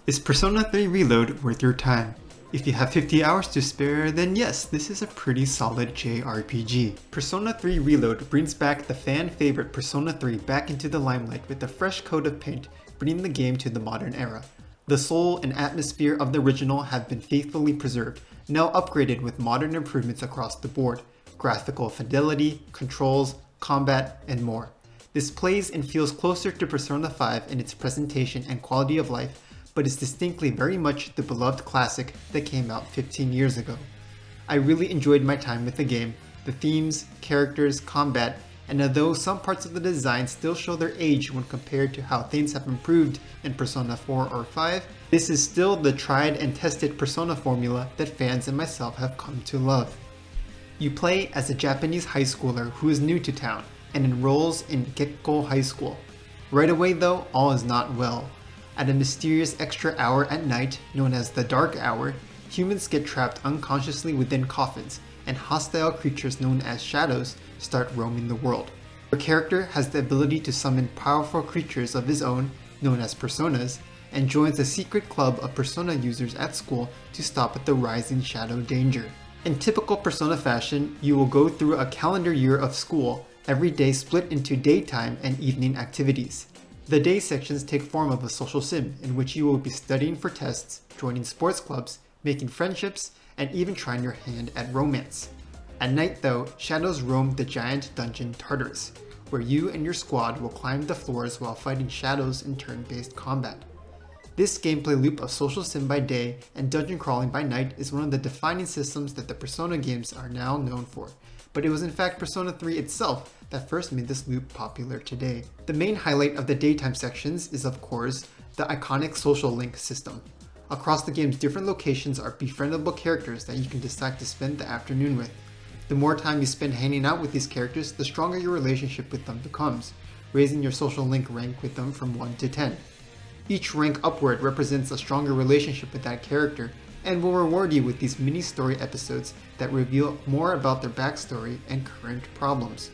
Is Persona 3 Reload worth your time? If you have 50 hours to spare, then yes, this is a pretty solid JRPG. Persona 3 Reload brings back the fan favorite Persona 3 back into the limelight with a fresh coat of paint, bringing the game to the modern era. The soul and atmosphere of the original have been faithfully preserved, now upgraded with modern improvements across the board, graphical fidelity, controls, combat, and more. This plays and feels closer to Persona 5 in its presentation and quality of life, but is distinctly very much the beloved classic that came out 15 years ago. I really enjoyed my time with the game, the themes, characters, combat, and although some parts of the design still show their age when compared to how things have improved in Persona 4 or 5, this is still the tried and tested Persona formula that fans and myself have come to love. You play as a Japanese high schooler who is new to town and enrolls in Gekko High School. Right away though, all is not well. At a mysterious extra hour at night, known as the Dark Hour, humans get trapped unconsciously within coffins, and hostile creatures known as shadows start roaming the world. Your character has the ability to summon powerful creatures of his own, known as personas, and joins a secret club of persona users at school to stop the rising shadow danger. In typical Persona fashion, you will go through a calendar year of school, every day split into daytime and evening activities. The day sections take form of a social sim in which you will be studying for tests, joining sports clubs, making friendships, and even trying your hand at romance. At night though, shadows roam the giant dungeon Tartarus, where you and your squad will climb the floors while fighting shadows in turn-based combat. This gameplay loop of social sim by day and dungeon crawling by night is one of the defining systems that the Persona games are now known for, but it was in fact Persona 3 itself that first made this loop popular today. The main highlight of the daytime sections is of course the iconic social link system. Across the game's different locations are befriendable characters that you can decide to spend the afternoon with. The more time you spend hanging out with these characters, the stronger your relationship with them becomes, raising your social link rank with them from 1 to 10. Each rank upward represents a stronger relationship with that character, and will reward you with these mini-story episodes that reveal more about their backstory and current problems.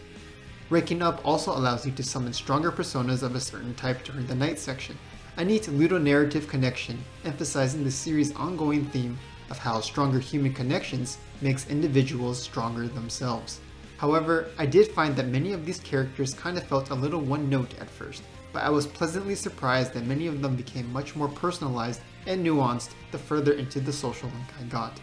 Ranking up also allows you to summon stronger personas of a certain type during the night section, a neat ludonarrative connection emphasizing the series' ongoing theme of how stronger human connections makes individuals stronger themselves. However, I did find that many of these characters kind of felt a little one-note at first, but I was pleasantly surprised that many of them became much more personalized and nuanced the further into the social link I got.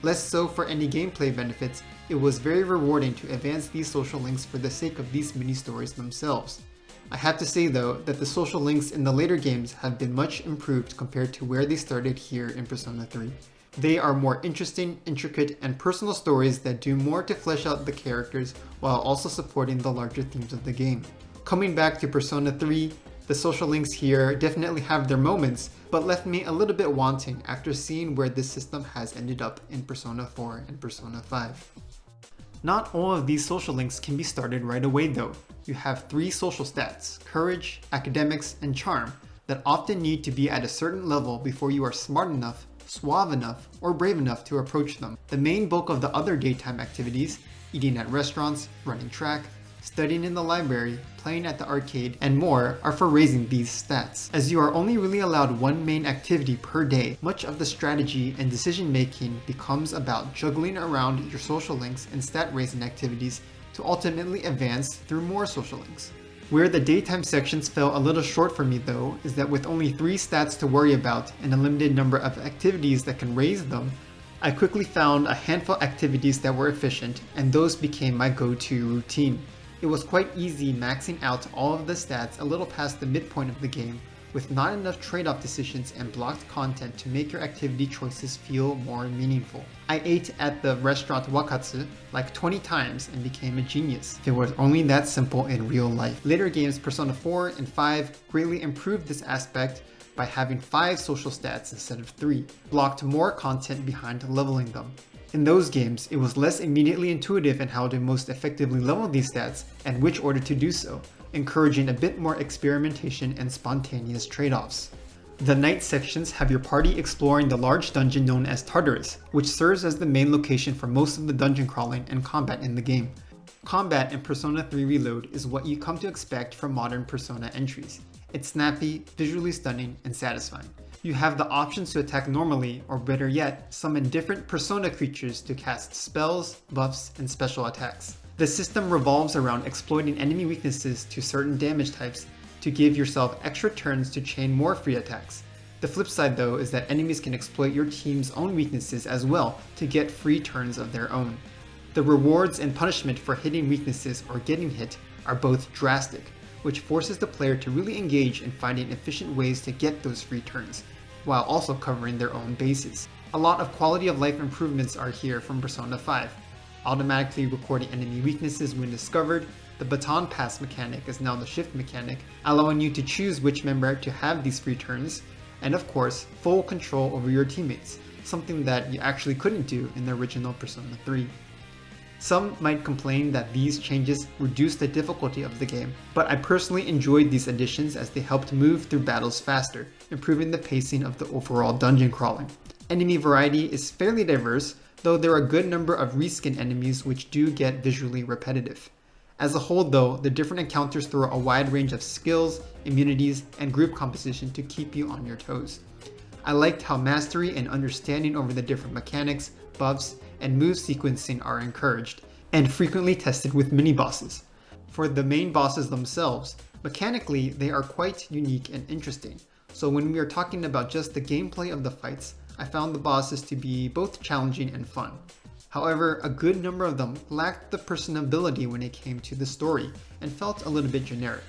Less so for any gameplay benefits, it was very rewarding to advance these social links for the sake of these mini-stories themselves. I have to say though that the social links in the later games have been much improved compared to where they started here in Persona 3. They are more interesting, intricate, and personal stories that do more to flesh out the characters while also supporting the larger themes of the game. Coming back to Persona 3, the social links here definitely have their moments, but left me a little bit wanting after seeing where this system has ended up in Persona 4 and Persona 5. Not all of these social links can be started right away though. You have 3 social stats, courage, academics, and charm, that often need to be at a certain level before you are smart enough, suave enough, or brave enough to approach them. The main bulk of the other daytime activities, eating at restaurants, running track, studying in the library, playing at the arcade, and more are for raising these stats. As you are only really allowed one main activity per day, much of the strategy and decision making becomes about juggling around your social links and stat raising activities to ultimately advance through more social links. Where the daytime sections fell a little short for me though is that with only 3 stats to worry about and a limited number of activities that can raise them, I quickly found a handful of activities that were efficient, and those became my go-to routine. It was quite easy maxing out all of the stats a little past the midpoint of the game, with not enough trade-off decisions and blocked content to make your activity choices feel more meaningful. I ate at the restaurant Wakatsu like 20 times and became a genius. It was only that simple in real life. Later games Persona 4 and 5 greatly improved this aspect by having 5 social stats instead of 3, blocked more content behind leveling them. In those games, it was less immediately intuitive in how to most effectively level these stats and which order to do so, encouraging a bit more experimentation and spontaneous trade-offs. The night sections have your party exploring the large dungeon known as Tartarus, which serves as the main location for most of the dungeon crawling and combat in the game. Combat in Persona 3 Reload is what you come to expect from modern Persona entries. It's snappy, visually stunning, and satisfying. You have the options to attack normally, or better yet, summon different Persona creatures to cast spells, buffs, and special attacks. The system revolves around exploiting enemy weaknesses to certain damage types to give yourself extra turns to chain more free attacks. The flip side though is that enemies can exploit your team's own weaknesses as well to get free turns of their own. The rewards and punishment for hitting weaknesses or getting hit are both drastic, which forces the player to really engage in finding efficient ways to get those free turns, while also covering their own bases. A lot of quality of life improvements are here from Persona 5. Automatically recording enemy weaknesses when discovered, the baton pass mechanic is now the shift mechanic, allowing you to choose which member to have these free turns, and of course, full control over your teammates, something that you actually couldn't do in the original Persona 3. Some might complain that these changes reduce the difficulty of the game, but I personally enjoyed these additions as they helped move through battles faster, improving the pacing of the overall dungeon crawling. Enemy variety is fairly diverse, though there are a good number of reskin enemies which do get visually repetitive. As a whole though, the different encounters throw a wide range of skills, immunities, and group composition to keep you on your toes. I liked how mastery and understanding over the different mechanics, buffs, and move sequencing are encouraged, and frequently tested with mini-bosses. For the main bosses themselves, mechanically they are quite unique and interesting, so when we are talking about just the gameplay of the fights, I found the bosses to be both challenging and fun. However, a good number of them lacked the personability when it came to the story, and felt a little bit generic.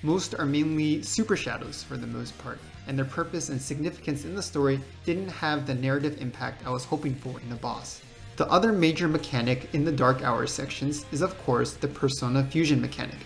Most are mainly super shadows for the most part, and their purpose and significance in the story didn't have the narrative impact I was hoping for in a boss. The other major mechanic in the Dark Hours sections is of course the Persona Fusion mechanic.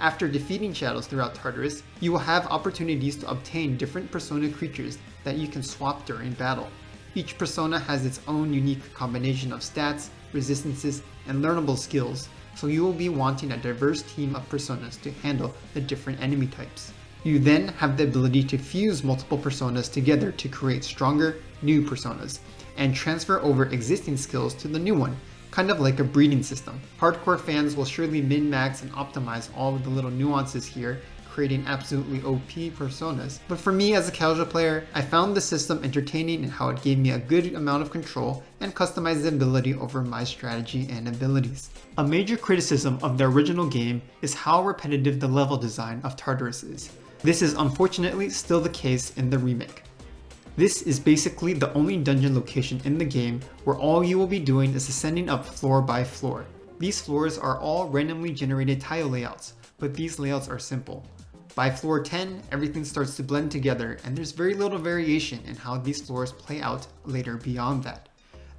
After defeating shadows throughout Tartarus, you will have opportunities to obtain different Persona creatures that you can swap during battle. Each Persona has its own unique combination of stats, resistances, and learnable skills, so you will be wanting a diverse team of Personas to handle the different enemy types. You then have the ability to fuse multiple Personas together to create stronger, new Personas, and transfer over existing skills to the new one, kind of like a breeding system. Hardcore fans will surely min-max and optimize all of the little nuances here, creating absolutely OP Personas. But for me as a casual player, I found the system entertaining in how it gave me a good amount of control and customizability over my strategy and abilities. A major criticism of the original game is how repetitive the level design of Tartarus is. This is unfortunately still the case in the remake. This is basically the only dungeon location in the game where all you will be doing is ascending up floor by floor. These floors are all randomly generated tile layouts, but these layouts are simple. By floor 10, everything starts to blend together and there's very little variation in how these floors play out later beyond that.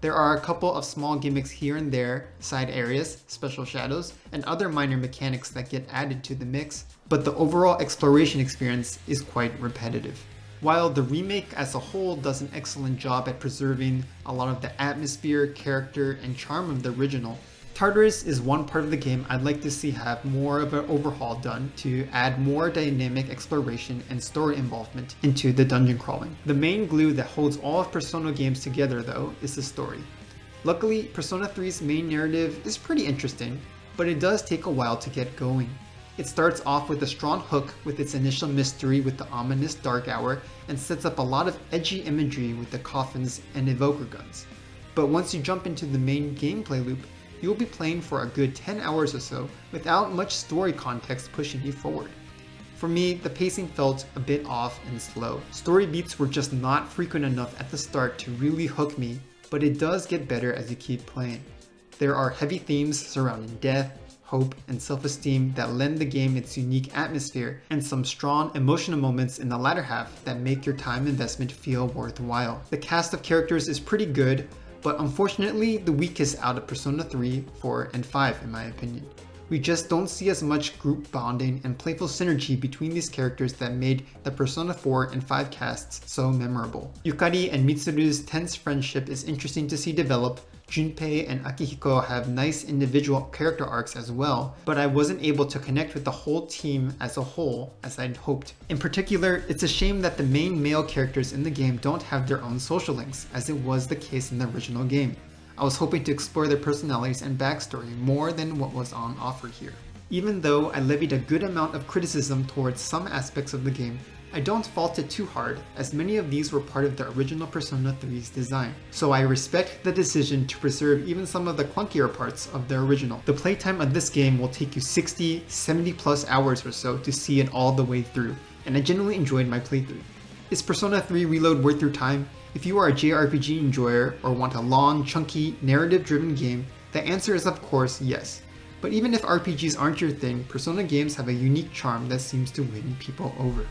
There are a couple of small gimmicks here and there, side areas, special shadows, and other minor mechanics that get added to the mix, but the overall exploration experience is quite repetitive. While the remake as a whole does an excellent job at preserving a lot of the atmosphere, character, and charm of the original, Tartarus is one part of the game I'd like to see have more of an overhaul done to add more dynamic exploration and story involvement into the dungeon crawling. The main glue that holds all of Persona games together though is the story. Luckily, Persona 3's main narrative is pretty interesting, but it does take a while to get going. It starts off with a strong hook with its initial mystery with the ominous Dark Hour and sets up a lot of edgy imagery with the coffins and evoker guns. But once you jump into the main gameplay loop, you'll be playing for a good 10 hours or so without much story context pushing you forward. For me, the pacing felt a bit off and slow. Story beats were just not frequent enough at the start to really hook me, but it does get better as you keep playing. There are heavy themes surrounding death, hope, and self-esteem that lend the game its unique atmosphere, and some strong emotional moments in the latter half that make your time investment feel worthwhile. The cast of characters is pretty good, but unfortunately the weakest out of Persona 3, 4, and 5 in my opinion. We just don't see as much group bonding and playful synergy between these characters that made the Persona 4 and 5 casts so memorable. Yukari and Mitsuru's tense friendship is interesting to see develop. Junpei and Akihiko have nice individual character arcs as well, but I wasn't able to connect with the whole team as a whole as I'd hoped. In particular, it's a shame that the main male characters in the game don't have their own social links, as it was the case in the original game. I was hoping to explore their personalities and backstory more than what was on offer here. Even though I levied a good amount of criticism towards some aspects of the game, I don't fault it too hard, as many of these were part of the original Persona 3's design, so I respect the decision to preserve even some of the clunkier parts of the original. The playtime of this game will take you 60, 70 plus hours or so to see it all the way through, and I genuinely enjoyed my playthrough. Is Persona 3 Reload worth your time? If you are a JRPG enjoyer or want a long, chunky, narrative-driven game, the answer is of course yes. But even if RPGs aren't your thing, Persona games have a unique charm that seems to win people over.